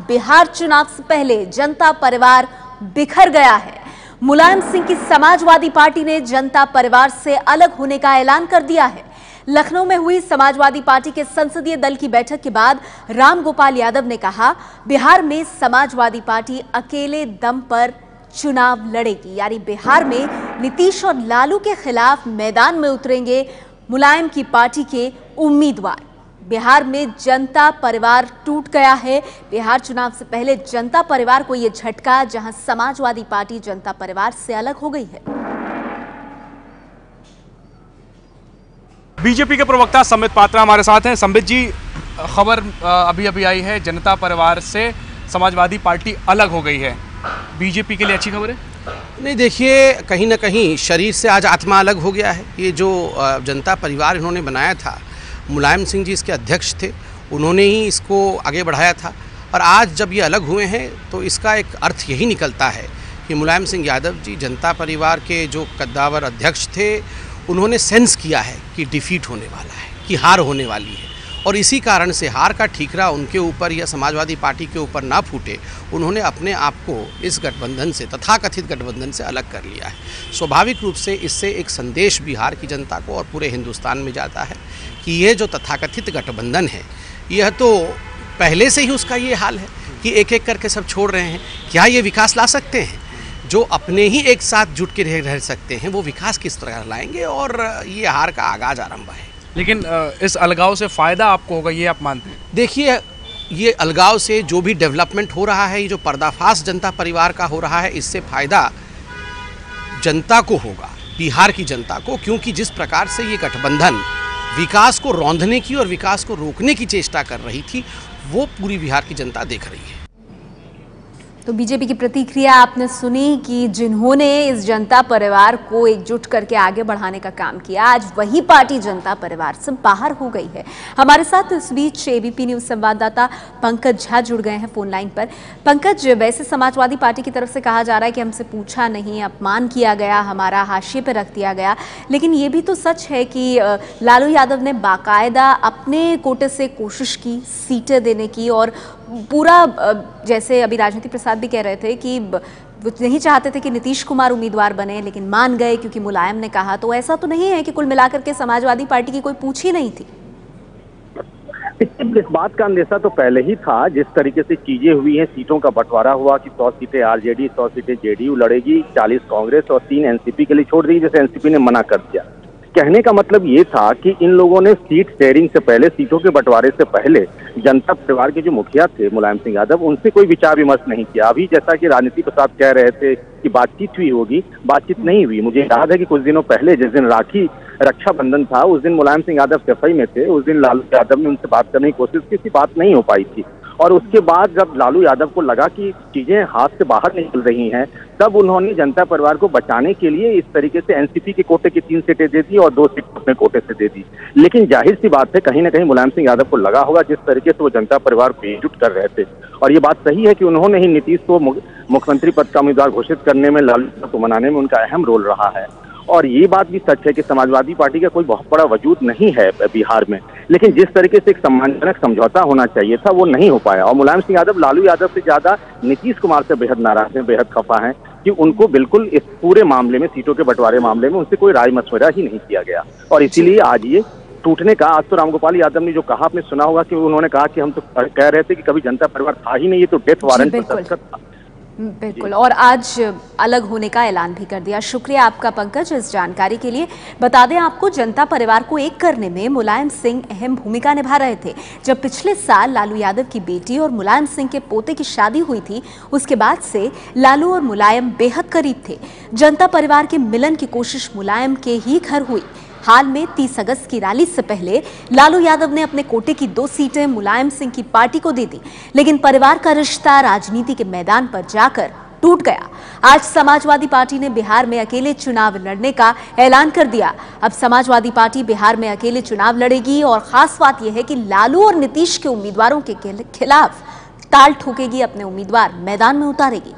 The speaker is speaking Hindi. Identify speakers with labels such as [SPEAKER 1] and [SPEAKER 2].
[SPEAKER 1] बिहार चुनाव से पहले जनता परिवार बिखर गया है। मुलायम सिंह की समाजवादी पार्टी ने जनता परिवार से अलग होने का ऐलान कर दिया है। लखनऊ में हुई समाजवादी पार्टी के संसदीय दल की बैठक के बाद रामगोपाल यादव ने कहा, बिहार में समाजवादी पार्टी अकेले दम पर चुनाव लड़ेगी। यानी बिहार में नीतीश और लालू के खिलाफ मैदान में उतरेंगे मुलायम की पार्टी के उम्मीदवार। बिहार में जनता परिवार टूट गया है। बिहार चुनाव से पहले जनता परिवार को यह झटका, जहां समाजवादी पार्टी जनता परिवार से अलग हो गई है।
[SPEAKER 2] बीजेपी के प्रवक्ता संबित पात्रा हमारे साथ हैं। संबित जी, खबर अभी अभी आई है, जनता परिवार से समाजवादी पार्टी अलग हो गई है। बीजेपी के लिए अच्छी खबर है?
[SPEAKER 3] नहीं, देखिए, कहीं ना कहीं शरीर से आज आत्मा अलग हो गया है। ये जो जनता परिवार इन्होंने बनाया था, मुलायम सिंह जी इसके अध्यक्ष थे, उन्होंने ही इसको आगे बढ़ाया था। और आज जब ये अलग हुए हैं तो इसका एक अर्थ यही निकलता है कि मुलायम सिंह यादव जी जनता परिवार के जो कद्दावर अध्यक्ष थे, उन्होंने सेंस किया है कि डिफीट होने वाला है, कि हार होने वाली है। और इसी कारण से हार का ठीकरा उनके ऊपर या समाजवादी पार्टी के ऊपर ना फूटे, उन्होंने अपने आप को इस गठबंधन से, तथाकथित गठबंधन से अलग कर लिया है। स्वाभाविक रूप से इससे एक संदेश बिहार की जनता को और पूरे हिंदुस्तान में जाता है कि यह जो तथाकथित गठबंधन है, यह तो पहले से ही उसका ये हाल है कि एक एक करके सब छोड़ रहे हैं। क्या ये विकास ला सकते हैं? जो अपने ही एक साथ जुट के रह सकते हैं, वो विकास किस तरह लाएंगे? और ये हार का आगाज आरंभ है।
[SPEAKER 2] लेकिन इस अलगाव से फ़ायदा आपको होगा, ये आप मानते हैं?
[SPEAKER 3] देखिए, ये अलगाव से जो भी डेवलपमेंट हो रहा है, ये जो पर्दाफाश जनता परिवार का हो रहा है, इससे फ़ायदा जनता को होगा, बिहार की जनता को। क्योंकि जिस प्रकार से ये गठबंधन विकास को रौंदने की और विकास को रोकने की चेष्टा कर रही थी, वो पूरी बिहार की जनता देख रही है।
[SPEAKER 1] तो बीजेपी की प्रतिक्रिया आपने सुनी कि जिन्होंने इस जनता परिवार को एकजुट करके आगे बढ़ाने का काम किया, आज वही पार्टी जनता परिवार से बाहर हो गई है। हमारे साथ इस बीच एबीपी न्यूज संवाददाता पंकज झा जुड़ गए हैं फोन लाइन पर। पंकज, वैसे समाजवादी पार्टी की तरफ से कहा जा रहा है कि हमसे पूछा नहीं, अपमान किया गया, हमारा हाशिए पर रख दिया गया, लेकिन ये भी तो सच है कि लालू यादव ने बाकायदा अपने कोटे से कोशिश की सीटें देने की, और पूरा जैसे अभी राजनीति प्रसाद भी कह रहे थे कि वो नहीं चाहते थे कि नीतीश कुमार उम्मीदवार बने, लेकिन मान गए क्योंकि मुलायम ने कहा। तो ऐसा तो नहीं है कि कुल मिलाकर के समाजवादी पार्टी की कोई पूछ ही नहीं थी?
[SPEAKER 4] इस बात का अंदेशा तो पहले ही था। जिस तरीके से चीजें हुई हैं, सीटों का बंटवारा हुआ कि 100 सीटें आरजेडी, 100 सीटें जेडीयू लड़ेगी, 40 कांग्रेस और 3 एनसीपी के लिए छोड़ दी, जैसे एनसीपी ने मना कर दिया। कहने का मतलब ये था कि इन लोगों ने सीट शेयरिंग से पहले, सीटों के बंटवारे से पहले जनता परिवार के जो मुखिया थे मुलायम सिंह यादव, उनसे कोई विचार विमर्श नहीं किया। अभी जैसा कि राजनीति प्रसाद कह रहे थे कि बातचीत हुई होगी, बातचीत नहीं हुई। मुझे याद है कि कुछ दिनों पहले, जिस दिन राखी रक्षाबंधन था, उस दिन मुलायम सिंह यादव सफाई में थे। उस दिन लालू यादव ने उनसे बात करने की कोशिश की थी, बात नहीं हो पाई थी। और उसके बाद जब लालू यादव को लगा कि चीजें हाथ से बाहर निकल रही हैं, तब उन्होंने जनता परिवार को बचाने के लिए इस तरीके से एनसीपी के कोटे की 3 सीटें दे दी और 2 सीटें अपने कोटे से दे दी। लेकिन जाहिर सी बात है, कहीं ना कहीं मुलायम सिंह यादव को लगा होगा जिस तरीके से वो जनता परिवार को एकजुट कर रहे थे। और ये बात सही है कि उन्होंने ही नीतीश को मुख्यमंत्री पद का उम्मीदवार घोषित करने में, लालू को मनाने में उनका अहम रोल रहा है। और ये बात भी सच है कि समाजवादी पार्टी का कोई बहुत बड़ा वजूद नहीं है बिहार में, लेकिन जिस तरीके से एक सम्मानजनक समझौता होना चाहिए था, वो नहीं हो पाया। और मुलायम सिंह यादव लालू यादव से ज्यादा नीतीश कुमार से बेहद नाराज हैं, बेहद खफा हैं कि उनको बिल्कुल इस पूरे मामले में, सीटों के बंटवारे मामले में उनसे कोई राय मशवरा ही नहीं किया गया। और इसीलिए आज ये टूटने का, आज तो रामगोपाल यादव ने जो कहा, आपने सुना होगा कि उन्होंने कहा कि हम तो कह रहे थे कि कभी जनता परिवार था ही नहीं, ये तो डेथ वारंट पर दस्तखत था।
[SPEAKER 1] बिल्कुल, और आज अलग होने का ऐलान भी कर दिया। शुक्रिया आपका पंकज इस जानकारी के लिए। बता दें आपको, जनता परिवार को एक करने में मुलायम सिंह अहम भूमिका निभा रहे थे। जब पिछले साल लालू यादव की बेटी और मुलायम सिंह के पोते की शादी हुई थी, उसके बाद से लालू और मुलायम बेहद करीब थे। जनता परिवार के मिलन की कोशिश मुलायम के ही घर हुई। हाल में 30 अगस्त की रैली से पहले लालू यादव ने अपने कोटे की 2 सीटें मुलायम सिंह की पार्टी को दे दी, लेकिन परिवार का रिश्ता राजनीति के मैदान पर जाकर टूट गया। आज समाजवादी पार्टी ने बिहार में अकेले चुनाव लड़ने का ऐलान कर दिया। अब समाजवादी पार्टी बिहार में अकेले चुनाव लड़ेगी, और खास बात यह है कि लालू और नीतीश के उम्मीदवारों के खिलाफ ताल ठोकेगी, अपने उम्मीदवार मैदान में उतारेगी।